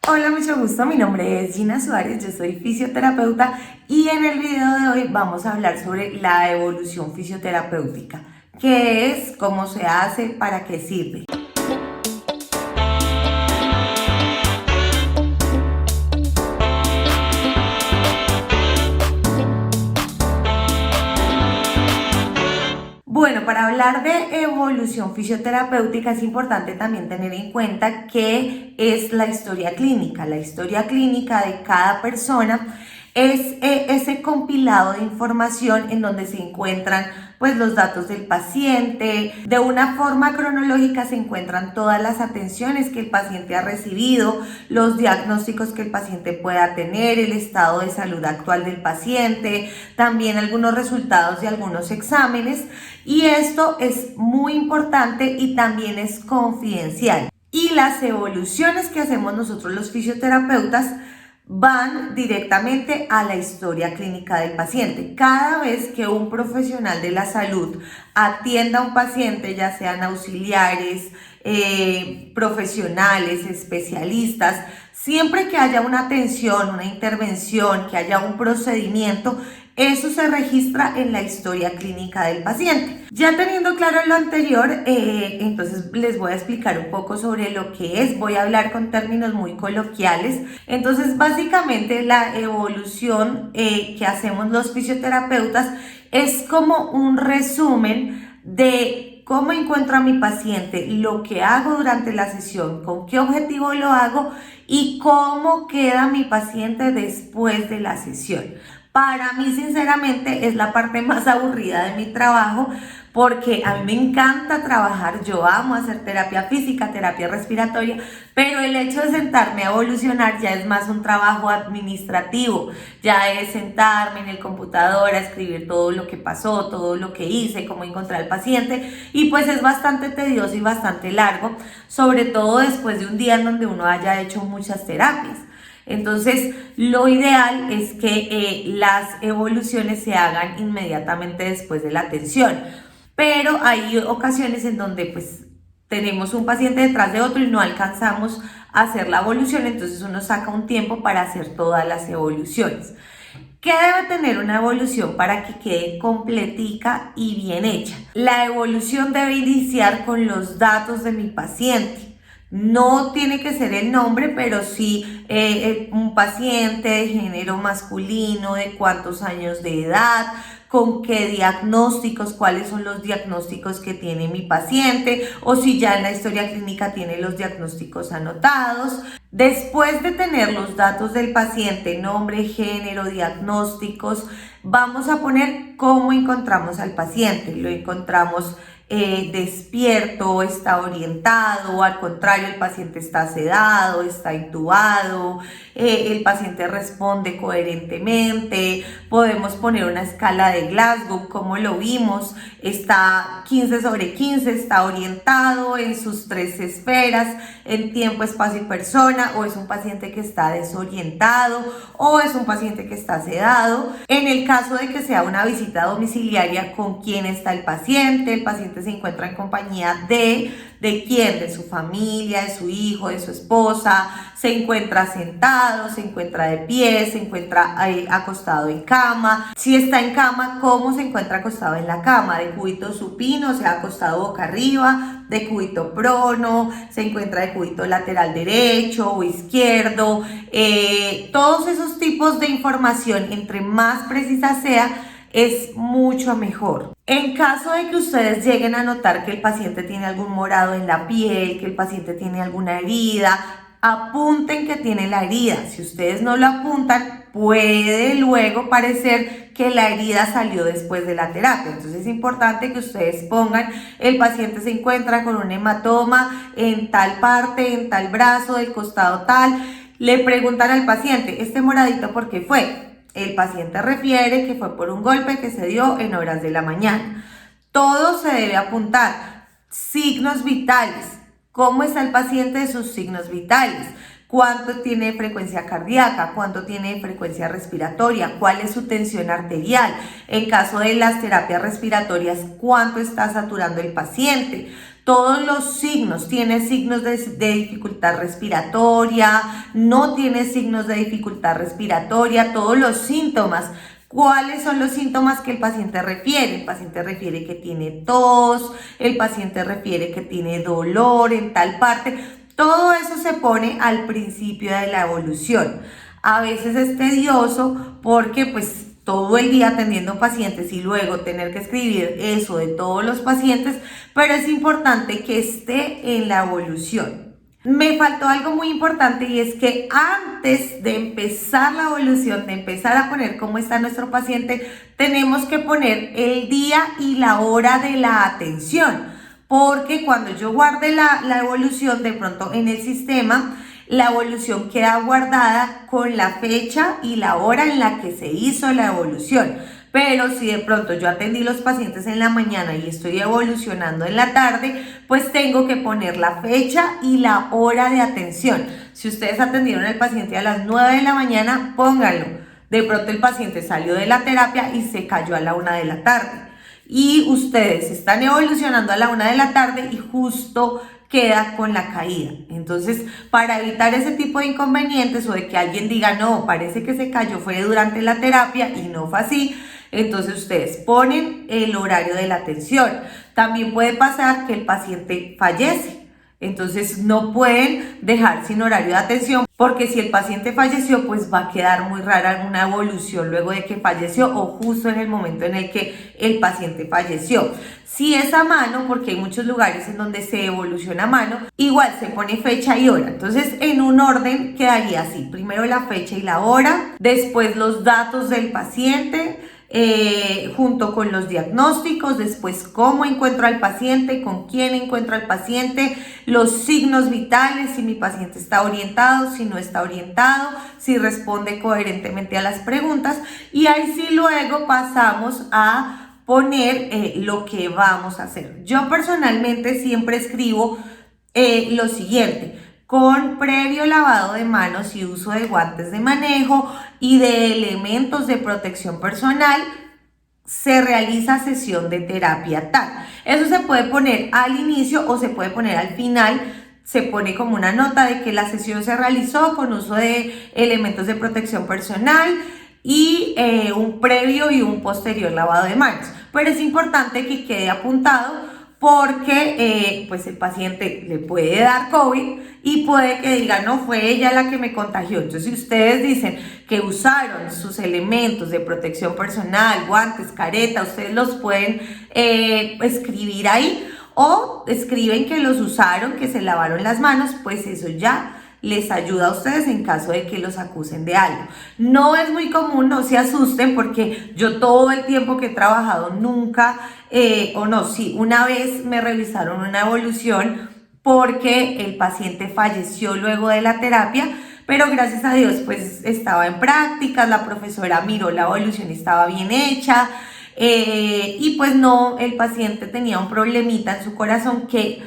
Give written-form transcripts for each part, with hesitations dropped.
Hola, mucho gusto. Mi nombre es Gina Suárez, yo soy fisioterapeuta y en el video de hoy vamos a hablar sobre la evolución fisioterapéutica. ¿Qué es? ¿Cómo se hace? ¿Para qué sirve? Bueno, para hablar de evolución fisioterapéutica es importante también tener en cuenta qué es la historia clínica. La historia clínica de cada persona es ese compilado de información en donde se encuentran pues los datos del paciente. De una forma cronológica se encuentran todas las atenciones que el paciente ha recibido, los diagnósticos que el paciente pueda tener, el estado de salud actual del paciente, también algunos resultados de algunos exámenes, y esto es muy importante y también es confidencial. Y las evoluciones que hacemos nosotros los fisioterapeutas van directamente a la historia clínica del paciente. Cada vez que un profesional de la salud atienda a un paciente, ya sean auxiliares, profesionales, especialistas, siempre que haya una atención, una intervención, que haya un procedimiento, eso se registra en la historia clínica del paciente. Ya teniendo claro lo anterior, entonces les voy a explicar un poco sobre lo que es. Voy a hablar con términos muy coloquiales. Entonces, básicamente la evolución que hacemos los fisioterapeutas es como un resumen de cómo encuentro a mi paciente, lo que hago durante la sesión, con qué objetivo lo hago y cómo queda mi paciente después de la sesión. Para mí, sinceramente, es la parte más aburrida de mi trabajo porque a mí me encanta trabajar, yo amo hacer terapia física, terapia respiratoria, pero el hecho de sentarme a evolucionar ya es más un trabajo administrativo, ya es sentarme en el computador a escribir todo lo que pasó, todo lo que hice, cómo encontrar al paciente, y pues es bastante tedioso y bastante largo, sobre todo después de un día en donde uno haya hecho muchas terapias. Entonces, lo ideal es que las evoluciones se hagan inmediatamente después de la atención, pero hay ocasiones en donde pues tenemos un paciente detrás de otro y no alcanzamos a hacer la evolución, entonces uno saca un tiempo para hacer todas las evoluciones. ¿Qué debe tener una evolución para que quede completica y bien hecha? La evolución debe iniciar con los datos de mi paciente. No tiene que ser el nombre, pero sí un paciente de género masculino, de cuántos años de edad, con qué diagnósticos, cuáles son los diagnósticos que tiene mi paciente, o si ya en la historia clínica tiene los diagnósticos anotados. Después de tener los datos del paciente, nombre, género, diagnósticos, vamos a poner cómo encontramos al paciente. Lo encontramos despierto, está orientado, al contrario, el paciente está sedado, está intubado, el paciente responde coherentemente. Podemos poner una escala de Glasgow, como lo vimos, está 15/15, está orientado en sus 3 esferas, en tiempo, espacio y persona, o es un paciente que está desorientado, o es un paciente que está sedado. En el caso de que sea una visita domiciliaria, ¿con quién está el paciente? El paciente se encuentra en compañía ¿de quién? De su familia, de su hijo, de su esposa, se encuentra sentado, se encuentra de pie, se encuentra acostado en cama. Si está en cama, ¿cómo se encuentra acostado en la cama? De cúbito supino, o sea, acostado boca arriba, de cúbito prono, se encuentra de cúbito lateral derecho o izquierdo. Todos esos tipos de información, entre más precisa sea, es mucho mejor. En caso de que ustedes lleguen a notar que el paciente tiene algún morado en la piel, que el paciente tiene alguna herida, apunten que tiene la herida. Si ustedes no lo apuntan, puede luego parecer que la herida salió después de la terapia. Entonces es importante que ustedes pongan: el paciente se encuentra con un hematoma en tal parte, en tal brazo, del costado tal. Le preguntan al paciente: ¿este moradito por qué fue? El paciente refiere que fue por un golpe que se dio en horas de la mañana. Todo se debe apuntar. Signos vitales. ¿Cómo está el paciente de sus signos vitales? ¿Cuánto tiene de frecuencia cardíaca? ¿Cuánto tiene de frecuencia respiratoria? ¿Cuál es su tensión arterial? En caso de las terapias respiratorias, ¿cuánto está saturando el paciente? todos los signos, tiene signos de dificultad respiratoria, no tiene signos de dificultad respiratoria, todos los síntomas. ¿Cuáles son los síntomas que el paciente refiere? El paciente refiere que tiene tos, el paciente refiere que tiene dolor en tal parte. Todo eso se pone al principio de la evolución. A veces es tedioso porque pues todo el día atendiendo pacientes y luego tener que escribir eso de todos los pacientes, pero es importante que esté en la evolución. Me faltó algo muy importante y es que antes de empezar la evolución, de empezar a poner cómo está nuestro paciente, tenemos que poner el día y la hora de la atención, porque cuando yo guarde la evolución de pronto en el sistema, la evolución queda guardada con la fecha y la hora en la que se hizo la evolución. Pero si de pronto yo atendí los pacientes en la mañana y estoy evolucionando en la tarde, pues tengo que poner la fecha y la hora de atención. Si ustedes atendieron al paciente a las 9 de la mañana, pónganlo. De pronto el paciente salió de la terapia y se cayó a la 1 de la tarde. Y ustedes están evolucionando a la 1 de la tarde y justo queda con la caída. Entonces, para evitar ese tipo de inconvenientes o de que alguien diga, no, parece que se cayó, fue durante la terapia y no fue así, entonces ustedes ponen el horario de la atención. También puede pasar que el paciente fallece. Entonces no pueden dejar sin horario de atención, porque si el paciente falleció, pues va a quedar muy rara alguna evolución luego de que falleció o justo en el momento en el que el paciente falleció. Si es a mano, porque hay muchos lugares en donde se evoluciona a mano, igual se pone fecha y hora. Entonces en un orden quedaría así: primero la fecha y la hora, después los datos del paciente, junto con los diagnósticos, después cómo encuentro al paciente, con quién encuentro al paciente, los signos vitales, si mi paciente está orientado, si no está orientado, si responde coherentemente a las preguntas, y ahí sí luego pasamos a poner lo que vamos a hacer. Yo personalmente siempre escribo lo siguiente: con previo lavado de manos y uso de guantes de manejo y de elementos de protección personal, se realiza sesión de terapia tal. Eso se puede poner al inicio o se puede poner al final. Se pone como una nota de que la sesión se realizó con uso de elementos de protección personal y un previo y un posterior lavado de manos. Pero es importante que quede apuntado, porque pues el paciente le puede dar COVID y puede que diga, no, fue ella la que me contagió. Entonces, si ustedes dicen que usaron sus elementos de protección personal, guantes, careta, ustedes los pueden escribir ahí, o escriben que los usaron, que se lavaron las manos, pues eso ya les ayuda a ustedes en caso de que los acusen de algo. No es muy común, no se asusten, porque yo todo el tiempo que he trabajado nunca, una vez me revisaron una evolución porque el paciente falleció luego de la terapia, pero gracias a Dios pues estaba en prácticas, la profesora miró la evolución y estaba bien hecha, y pues no, el paciente tenía un problemita en su corazón que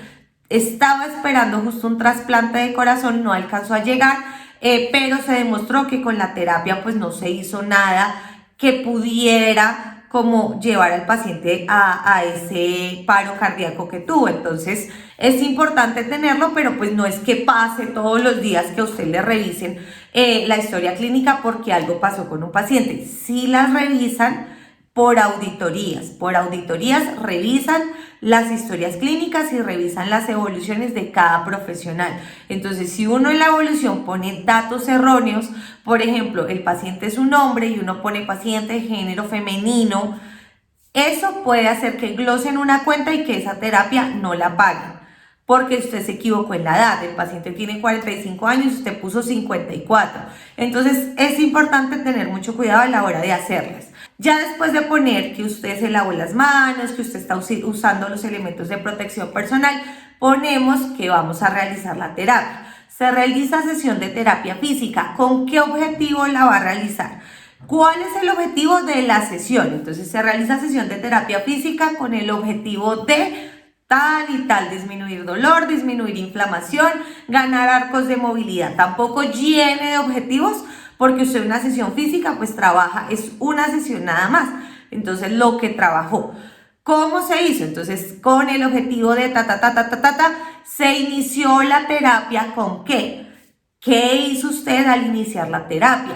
estaba esperando justo un trasplante de corazón, no alcanzó a llegar, pero se demostró que con la terapia pues no se hizo nada que pudiera como llevar al paciente a ese paro cardíaco que tuvo. Entonces es importante tenerlo, pero pues no es que pase todos los días que a usted le revisen la historia clínica porque algo pasó con un paciente. Sí las revisan por auditorías revisan las historias clínicas y revisan las evoluciones de cada profesional. Entonces, si uno en la evolución pone datos erróneos, por ejemplo, el paciente es un hombre y uno pone paciente de género femenino, eso puede hacer que glosen una cuenta y que esa terapia no la paguen, porque usted se equivocó en la edad. El paciente tiene 45 años, usted puso 54. Entonces, es importante tener mucho cuidado a la hora de hacerlas. Ya después de poner que usted se lavó las manos, que usted está usando los elementos de protección personal, ponemos que vamos a realizar la terapia. Se realiza sesión de terapia física. ¿Con qué objetivo la va a realizar? ¿Cuál es el objetivo de la sesión? Entonces se realiza sesión de terapia física con el objetivo de tal y tal: disminuir dolor, disminuir inflamación, ganar arcos de movilidad. Tampoco llene de objetivos, porque usted una sesión física pues trabaja, es una sesión nada más. Entonces lo que trabajó. ¿Cómo se hizo? Entonces, con el objetivo de se inició la terapia ¿con qué? ¿Qué hizo usted al iniciar la terapia?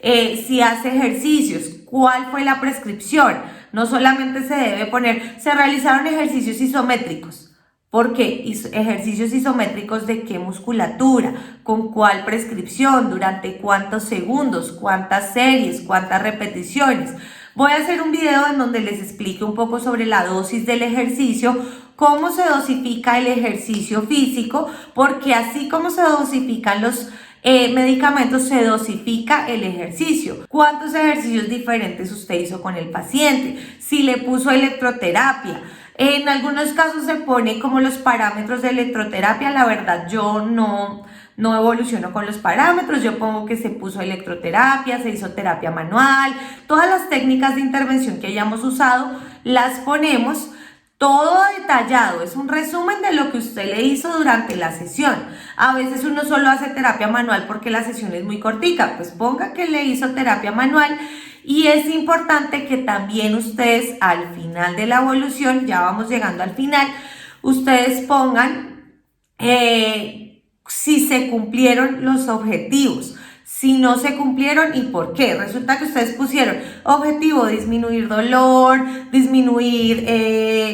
Si hace ejercicios, ¿cuál fue la prescripción? No solamente se debe poner, se realizaron ejercicios isométricos. ¿Por qué? Ejercicios isométricos de qué musculatura, con cuál prescripción, durante cuántos segundos, cuántas series, cuántas repeticiones. Voy a hacer un video en donde les explique un poco sobre la dosis del ejercicio, cómo se dosifica el ejercicio físico, porque así como se dosifican los medicamentos, se dosifica el ejercicio. ¿Cuántos ejercicios diferentes usted hizo con el paciente? Si le puso electroterapia. En algunos casos se pone como los parámetros de electroterapia. La verdad, yo no evoluciono con los parámetros. Yo pongo que se puso electroterapia, se hizo terapia manual, todas las técnicas de intervención que hayamos usado las ponemos. Todo detallado, es un resumen de lo que usted le hizo durante la sesión. A veces uno solo hace terapia manual porque la sesión es muy cortica, pues ponga que le hizo terapia manual. Y es importante que también ustedes al final de la evolución, ya vamos llegando al final, ustedes pongan si se cumplieron los objetivos. Si no se cumplieron y por qué. Resulta que ustedes pusieron objetivo disminuir dolor, disminuir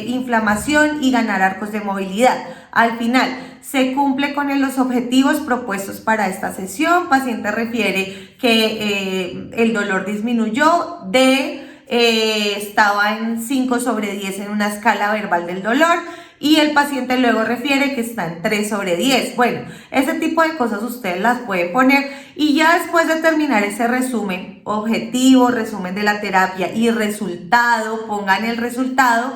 inflamación y ganar arcos de movilidad. Al final, se cumple con los objetivos propuestos para esta sesión. Paciente refiere que el dolor disminuyó estaba en 5/10 en una escala verbal del dolor. Y el paciente luego refiere que está en 3/10. Bueno, ese tipo de cosas ustedes las pueden poner y ya después de terminar ese resumen, objetivo, resumen de la terapia y resultado, pongan el resultado,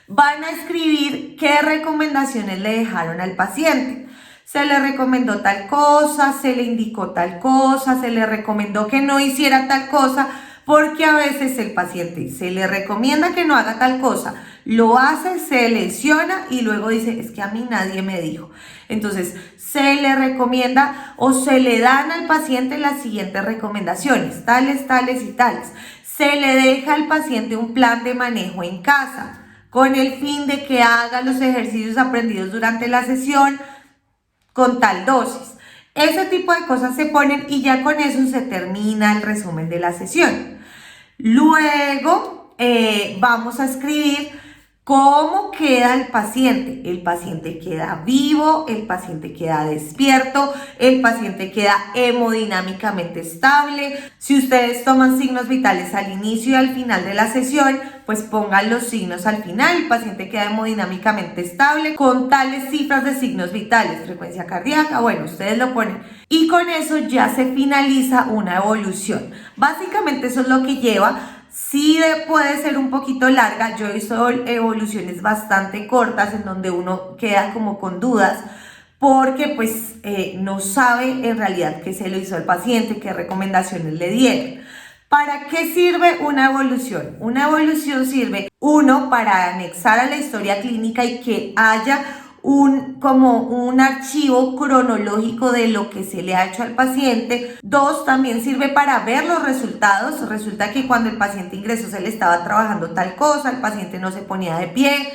van a escribir qué recomendaciones le dejaron al paciente. Se le recomendó tal cosa, se le indicó tal cosa, se le recomendó que no hiciera tal cosa, porque a veces el paciente se le recomienda que no haga tal cosa, lo hace, se lesiona y luego dice, es que a mí nadie me dijo. Entonces, se le recomienda o se le dan al paciente las siguientes recomendaciones, tales, tales y tales. Se le deja al paciente un plan de manejo en casa con el fin de que haga los ejercicios aprendidos durante la sesión con tal dosis. Ese tipo de cosas se ponen y ya con eso se termina el resumen de la sesión. Luego vamos a escribir cómo queda el paciente. El paciente queda vivo, el paciente queda despierto, el paciente queda hemodinámicamente estable. Si ustedes toman signos vitales al inicio y al final de la sesión, pues pongan los signos al final. El paciente queda hemodinámicamente estable con tales cifras de signos vitales, frecuencia cardíaca, bueno, ustedes lo ponen. Y con eso ya se finaliza una evolución. Básicamente eso es lo que lleva. Sí puede ser un poquito larga, yo he visto evoluciones bastante cortas en donde uno queda como con dudas porque pues no sabe en realidad qué se lo hizo al paciente, qué recomendaciones le dieron. ¿Para qué sirve una evolución? Una evolución sirve, uno, para anexar a la historia clínica y que haya como un archivo cronológico de lo que se le ha hecho al paciente. Dos, también sirve para ver los resultados. Resulta que cuando el paciente ingresó se le estaba trabajando tal cosa, el paciente no se ponía de pie,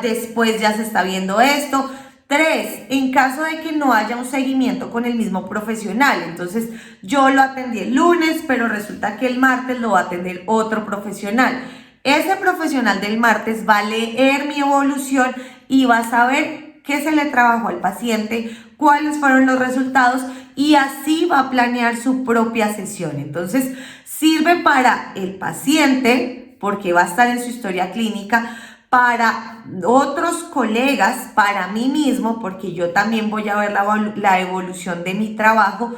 después ya se está viendo esto. Tres, en caso de que no haya un seguimiento con el mismo profesional, entonces yo lo atendí el lunes, pero resulta que el martes lo va a atender otro profesional. Ese profesional del martes va a leer mi evolución y va a saber qué se le trabajó al paciente, cuáles fueron los resultados y así va a planear su propia sesión. Entonces, sirve para el paciente porque va a estar en su historia clínica, para otros colegas, para mí mismo, porque yo también voy a ver la evolución de mi trabajo,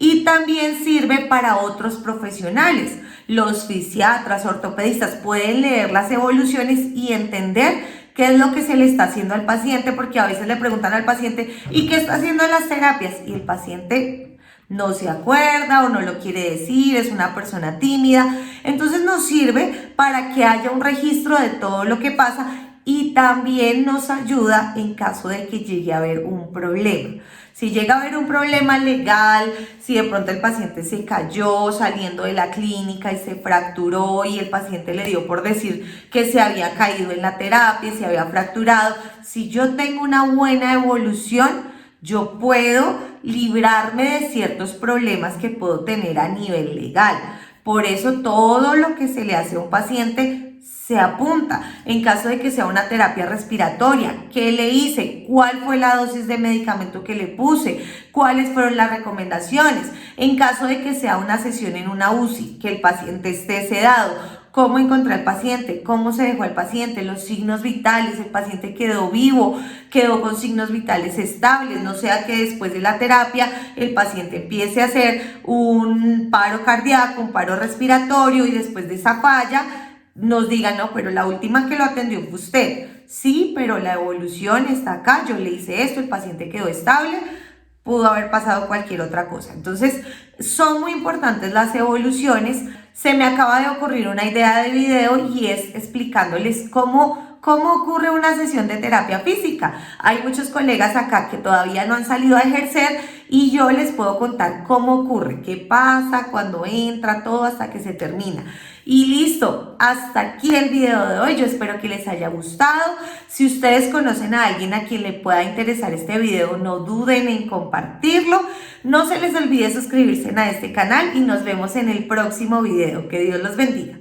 y también sirve para otros profesionales. Los fisiatras, ortopedistas pueden leer las evoluciones y entender qué es lo que se le está haciendo al paciente, porque a veces le preguntan al paciente, ¿y qué está haciendo en las terapias? Y el paciente no se acuerda o no lo quiere decir, es una persona tímida. Entonces nos sirve para que haya un registro de todo lo que pasa y también nos ayuda en caso de que llegue a haber un problema. Si llega a haber un problema legal, si de pronto el paciente se cayó saliendo de la clínica y se fracturó y el paciente le dio por decir que se había caído en la terapia, se había fracturado, si yo tengo una buena evolución, yo puedo librarme de ciertos problemas que puedo tener a nivel legal. Por eso todo lo que se le hace a un paciente se apunta. En caso de que sea una terapia respiratoria, ¿qué le hice? ¿Cuál fue la dosis de medicamento que le puse? ¿Cuáles fueron las recomendaciones? En caso de que sea una sesión en una UCI, que el paciente esté sedado, ¿cómo encontré al paciente? ¿Cómo se dejó al paciente? Los signos vitales, el paciente quedó vivo, quedó con signos vitales estables, no sea que después de la terapia el paciente empiece a hacer un paro cardíaco, un paro respiratorio y después de esa falla nos digan, no, pero la última que lo atendió fue usted. Sí, pero la evolución está acá, yo le hice esto, el paciente quedó estable, pudo haber pasado cualquier otra cosa. Entonces, son muy importantes las evoluciones. Se me acaba de ocurrir una idea de video y es explicándoles cómo ocurre una sesión de terapia física. Hay muchos colegas acá que todavía no han salido a ejercer y yo les puedo contar cómo ocurre, qué pasa, cuando entra, todo hasta que se termina. Y listo, hasta aquí el video de hoy. Yo espero que les haya gustado. Si ustedes conocen a alguien a quien le pueda interesar este video, no duden en compartirlo. No se les olvide suscribirse a este canal y nos vemos en el próximo video. Que Dios los bendiga.